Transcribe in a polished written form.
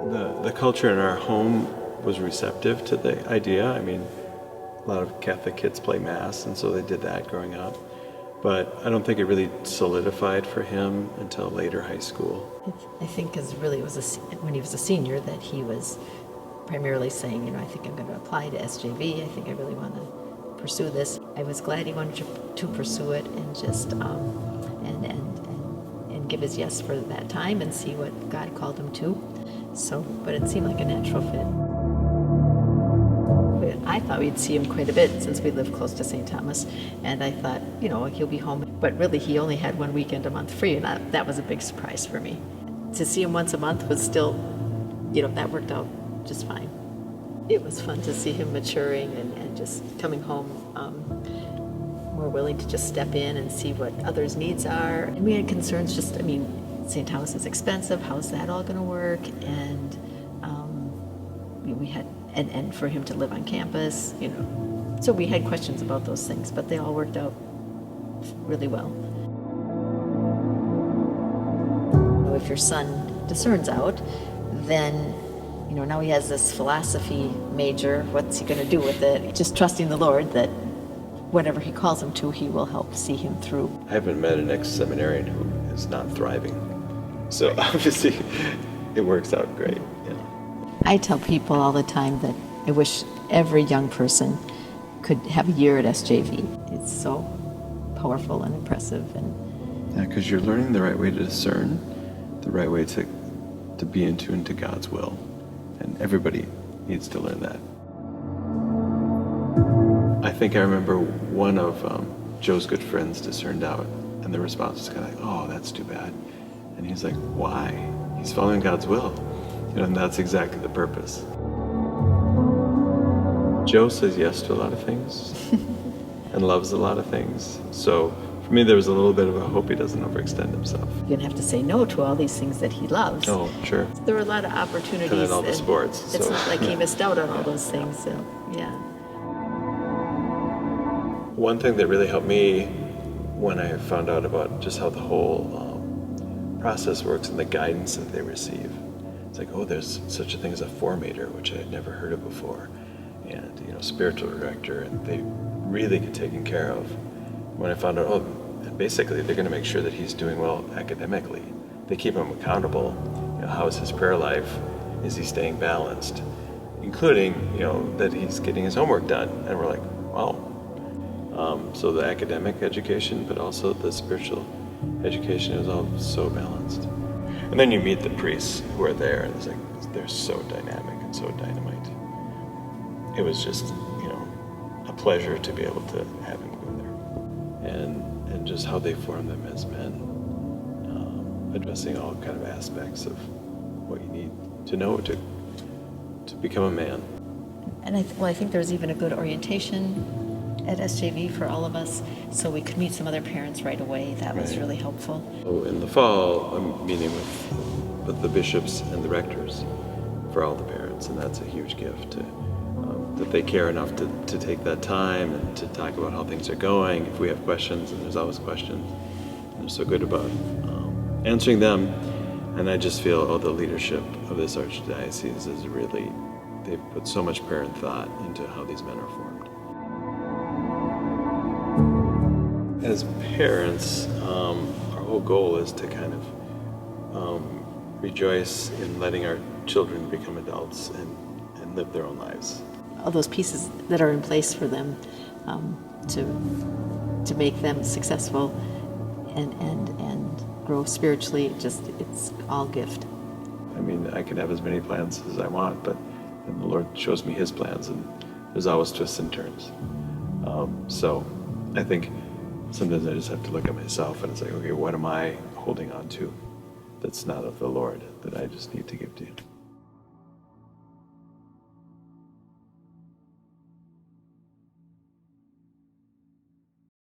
The culture in our home was receptive to the idea. I mean, a lot of Catholic kids play Mass, and so they did that growing up. But I don't think it really solidified for him until later high school. I think because really it was when he was a senior that he was primarily saying, I think I'm going to apply to SJV. I think I really want to pursue this. I was glad he wanted to pursue it and just and give his yes for that time and see what God called him to. So, but it seemed like a natural fit. I thought we'd see him quite a bit since we live close to St. Thomas, and I thought, he'll be home. But really, he only had one weekend a month free, and that was a big surprise for me. To see him once a month was still, that worked out just fine. It was fun to see him maturing and just coming home more willing to just step in and see what others' needs are. And we had concerns St. Thomas is expensive. How's that all going to work? And we had, and for him to live on campus, So we had questions about those things, but they all worked out really well. If your son discerns out, then now he has this philosophy major. What's he going to do with it? Just trusting the Lord that whatever he calls him to, he will help see him through. I haven't met an ex-seminarian who is not thriving. So obviously it works out great. Yeah. I tell people all the time that I wish every young person could have a year at SJV. It's so powerful and impressive. Yeah, because you're learning the right way to discern, the right way to be in tune to God's will. And everybody needs to learn that. I think I remember one of Joe's good friends discerned out, and the response was kind of like, "Oh, that's too bad." And he's like, "Why? He's following God's will." And that's exactly the purpose. Joe says yes to a lot of things and loves a lot of things. So for me, there was a little bit of a hope he doesn't overextend himself. You're going to have to say no to all these things that he loves. Oh, sure. There were a lot of opportunities. And then all the sports. It's not like he missed out on all those things. So, yeah. One thing that really helped me when I found out about just how the whole process works and the guidance that they receive. It's like, oh, there's such a thing as a formator, which I had never heard of before, and spiritual director, and they really get taken care of. When I found out, basically they're going to make sure that he's doing well academically. They keep him accountable. How is his prayer life? Is he staying balanced? Including, that he's getting his homework done. And we're like, wow. So the academic education, but also the spiritual education is all so balanced. And then you meet the priests who are there, and it's like, they're so dynamic and so dynamite. It was just, a pleasure to be able to have him go there. And just how they form them as men, addressing all kind of aspects of what you need to know to become a man. And I think there was even a good orientation at SJV for all of us, so we could meet some other parents right away. That was really helpful. So in the fall, I'm meeting with the bishops and the rectors for all the parents, and that's a huge gift that they care enough to take that time and to talk about how things are going. If we have questions, and there's always questions, and they're so good about answering them. And I just feel, the leadership of this archdiocese is really, they've put so much prayer and thought into how these men are formed. As parents, our whole goal is to kind of rejoice in letting our children become adults and live their own lives. All those pieces that are in place for them to make them successful and grow spiritually, it's all gift. I mean, I can have as many plans as I want, but then the Lord shows me His plans, and there's always twists and turns. So I think sometimes I just have to look at myself, and it's like, okay, what am I holding on to that's not of the Lord that I just need to give to you?